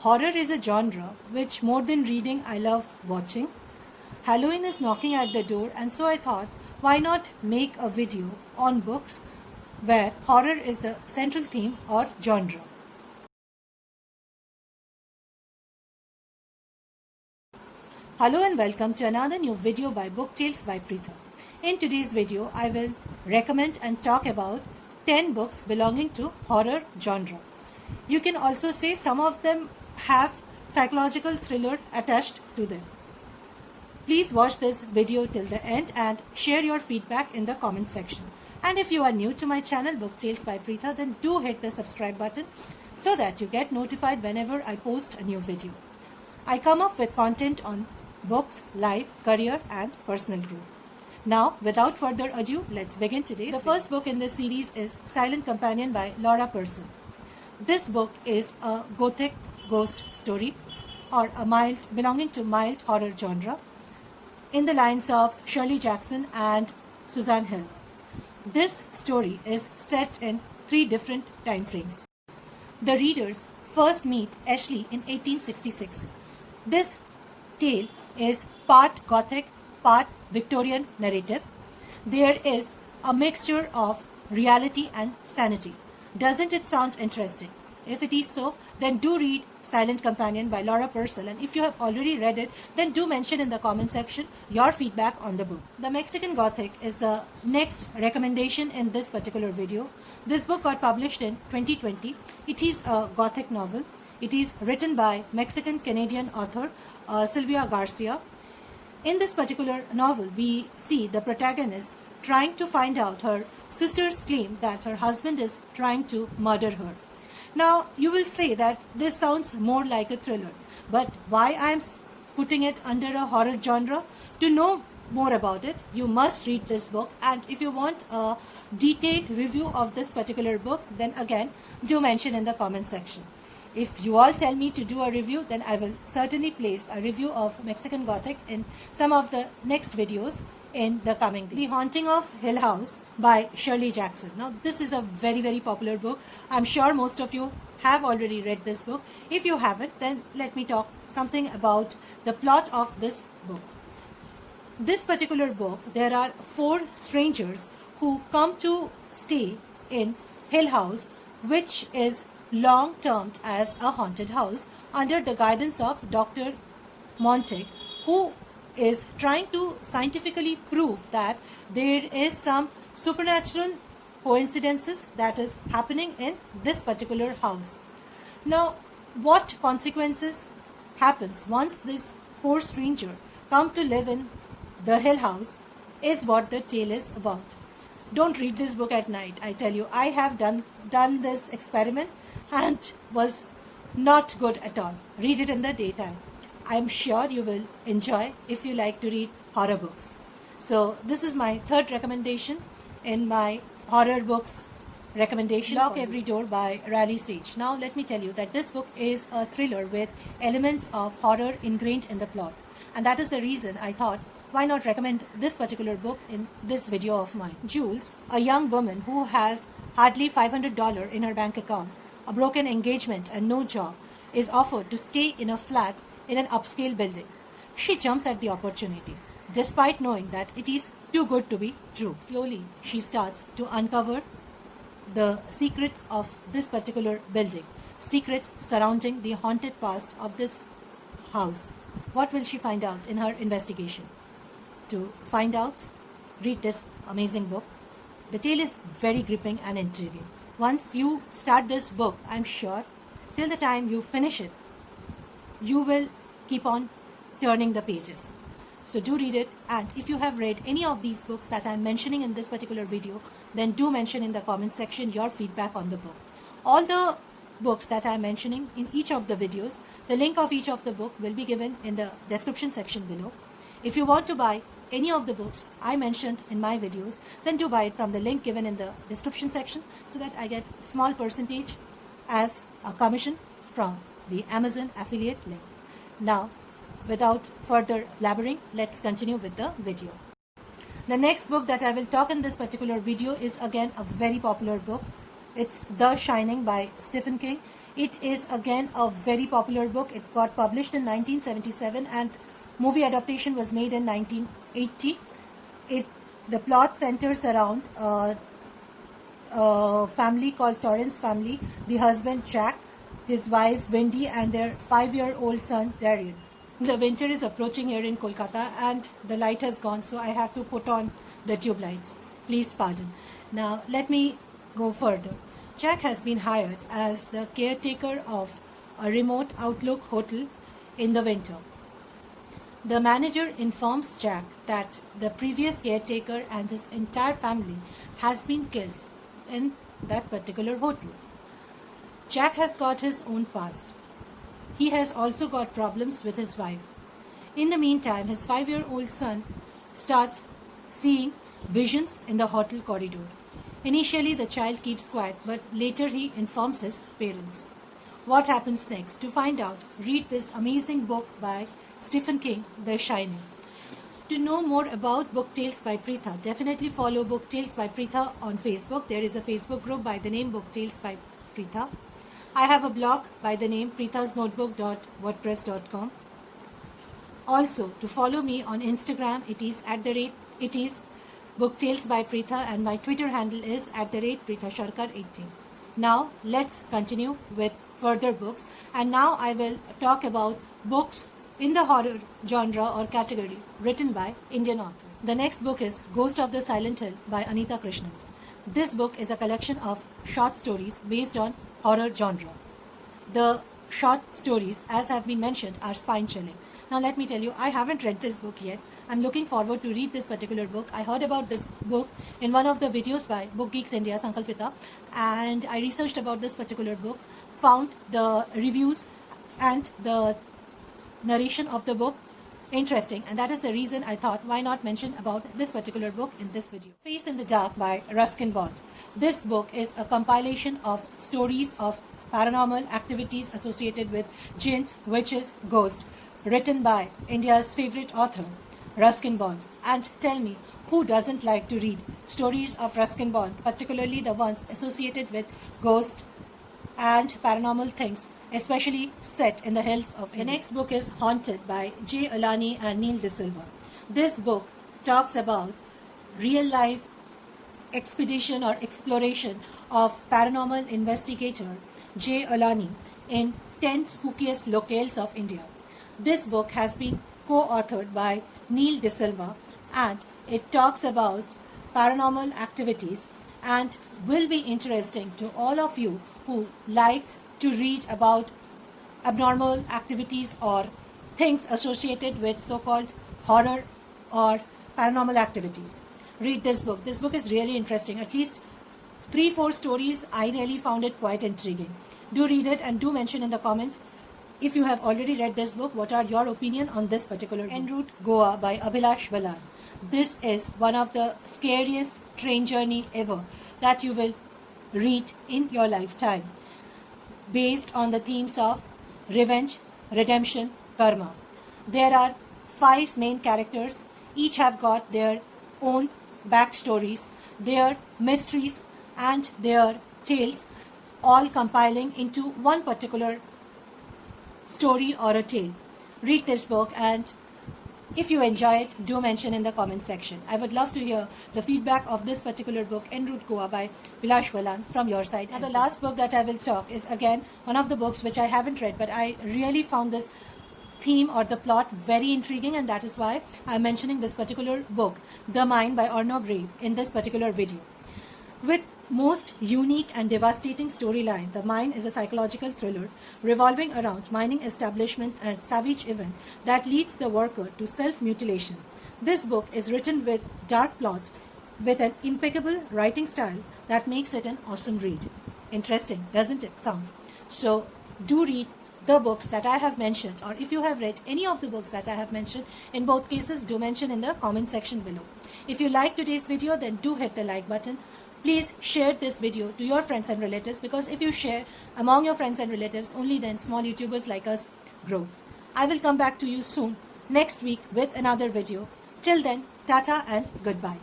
horror is a genre which, more than reading, I love watching. Halloween is knocking at the door, and so I thought, why not make a video on books where horror is the central theme or genre. Hello and welcome to another new video by Book Tales by Preetha. In today's video, I will recommend and talk about 10 books belonging to horror genre. You can also say some of them have psychological thriller attached to them. Please watch this video till the end and share your feedback in the comment section. And if you are new to my channel Book Tales by Preetha, then do hit the subscribe button so that you get notified whenever I post a new video. I come up with content on books, life, career and personal growth. Now, without further ado, let's begin today's video. The first book in this series is Silent Companion by Laura Purcell. This book is a gothic ghost story or belonging to mild horror genre in the lines of Shirley Jackson and Suzanne Hill. This story is set in 3 different time frames. The readers first meet Ashley in 1866. This tale is part gothic, part Victorian narrative. There is a mixture of reality and sanity. Doesn't it sound interesting? If it is so, then do read Silent Companion by Laura Purcell, and if you have already read it, then do mention in the comment section your feedback on the book. The Mexican Gothic is the next recommendation in this particular video. This book got published in 2020. It is a Gothic novel. It is written by Mexican-Canadian author Sylvia Garcia. In this particular novel, we see the protagonist trying to find out her sister's claim that her husband is trying to murder her. Now, you will say that this sounds more like a thriller, but why I am putting it under a horror genre? To know more about it, you must read this book, and if you want a detailed review of this particular book, then again, do mention in the comment section. If you all tell me to do a review, then I will certainly place a review of Mexican Gothic in some of the next videos in the coming days. The Haunting of Hill House by Shirley Jackson. Now, this is a very popular book. I'm sure most of you have already read this book. If you haven't, then let me talk something about the plot of this book. This particular book, there are 4 strangers who come to stay in Hill House, which is long termed as a haunted house under the guidance of Dr. Montague, who is trying to scientifically prove that there is some supernatural coincidences that is happening in this particular house. Now, what consequences happens once these 4 strangers come to live in the Hill House is what the tale is about. Don't read this book at night. I tell you, I have done this experiment and was not good at all. Read it in the daytime. I am sure you will enjoy if you like to read horror books. So this is my 3rd recommendation in my horror books recommendation. Lock Every Door by Riley Sage. Now let me tell you that this book is a thriller with elements of horror ingrained in the plot, and that is the reason I thought, why not recommend this particular book in this video of mine. Jules, a young woman who has hardly $500 in her bank account, a broken engagement and no job, is offered to stay in a flat in an upscale building. She jumps at the opportunity, despite knowing that it is too good to be true. Slowly, she starts to uncover the secrets of this particular building, secrets surrounding the haunted past of this house. What will she find out in her investigation? To find out, read this amazing book. The tale is very gripping and intriguing. Once you start this book, I'm sure, till the time you finish it, you will keep on turning the pages. So do read it, and if you have read any of these books that I'm mentioning in this particular video, then do mention in the comment section your feedback on the book. All the books that I'm mentioning in each of the videos, the link of each of the book will be given in the description section below. If you want to buy any of the books I mentioned in my videos, then do buy it from the link given in the description section so that I get small percentage as a commission from the Amazon affiliate link. Now, without further blabbering, let's continue with the video. The next book that I will talk in this particular video is again a very popular book. It's The Shining by Stephen King. It is again a very popular book. It got published in 1977 and movie adaptation was made in 1980. The plot centers around a family called Torrance family, the husband Jack, his wife Wendy, and their 5-year-old son Darian. The winter is approaching here in Kolkata and the light has gone, so I have to put on the tube lights. Please pardon. Now let me go further. Jack has been hired as the caretaker of a remote outlook hotel in the winter. The manager informs Jack that the previous caretaker and his entire family has been killed in that particular hotel. Jack has got his own past. He has also got problems with his wife. In the meantime, his 5-year-old son starts seeing visions in the hotel corridor. Initially, the child keeps quiet, but later he informs his parents. What happens next? To find out, read this amazing book by Stephen King, The Shining. To know more about Book Tales by Preetha, definitely follow Book Tales by Preetha on Facebook. There is a Facebook group by the name Book Tales by Preetha. I have a blog by the name preethasnotebook.wordpress.com. Also, to follow me on Instagram, it is Book Tales by Preetha, and my Twitter handle is @PreethaSharkar18. Now, let's continue with further books. And now I will talk about books in the horror genre or category written by Indian authors. The next book is Ghost of the Silent Hill by Anita Krishnan. This book is a collection of short stories based on horror genre. The short stories, as have been mentioned, are spine-chilling. Now let me tell you, I haven't read this book yet. I'm looking forward to read this particular book. I heard about this book in one of the videos by Book Geeks India, Sankalpita, and I researched about this particular book, found the reviews and the narration of the book interesting, and that is the reason I thought, why not mention about this particular book in this video. Face in the Dark by Ruskin Bond. This book is a compilation of stories of paranormal activities associated with jinns, witches, ghosts, written by India's favorite author, Ruskin Bond. And tell me, who doesn't like to read stories of Ruskin Bond, particularly the ones associated with ghosts and paranormal things, especially set in the hills of India. The next book is Haunted by Jay Alani and Neil DeSilva. This book talks about real life expedition or exploration of paranormal investigator Jay Alani in 10 spookiest locales of India. This book has been co-authored by Neil DeSilva, and it talks about paranormal activities and will be interesting to all of you who likes to read about abnormal activities or things associated with so-called horror or paranormal activities. Read this book. This book is really interesting. At least 3-4 stories, I really found it quite intriguing. Do read it and do mention in the comment, if you have already read this book, what are your opinion on this particular book. En route Goa by Abhilash Balan. This is one of the scariest train journey ever that you will read in your lifetime, based on the themes of revenge, redemption, karma. There are 5 main characters. Each have got their own backstories, their mysteries and their tales, all compiling into one particular story or a tale. Read this book, and if you enjoy it, do mention in the comment section. I would love to hear the feedback of this particular book, En route Goa by Abhilash Balan, from your side. Now the last book that I will talk is again one of the books which I haven't read, but I really found this theme or the plot very intriguing, and that is why I'm mentioning this particular book, The Mine by Arnob Ray, in this particular video. With most unique and devastating storyline, The Mine is a psychological thriller revolving around mining establishment and savage event that leads the worker to self-mutilation. This book is written with dark plot, with an impeccable writing style that makes it an awesome read. Interesting, doesn't it sound? So do read the books that I have mentioned, or if you have read any of the books that I have mentioned, in both cases do mention in the comment section below. If you like today's video, then do hit the like button. Please share this video to your friends and relatives, because if you share among your friends and relatives, only then small YouTubers like us grow. I will come back to you soon, next week, with another video. Till then, tata and goodbye.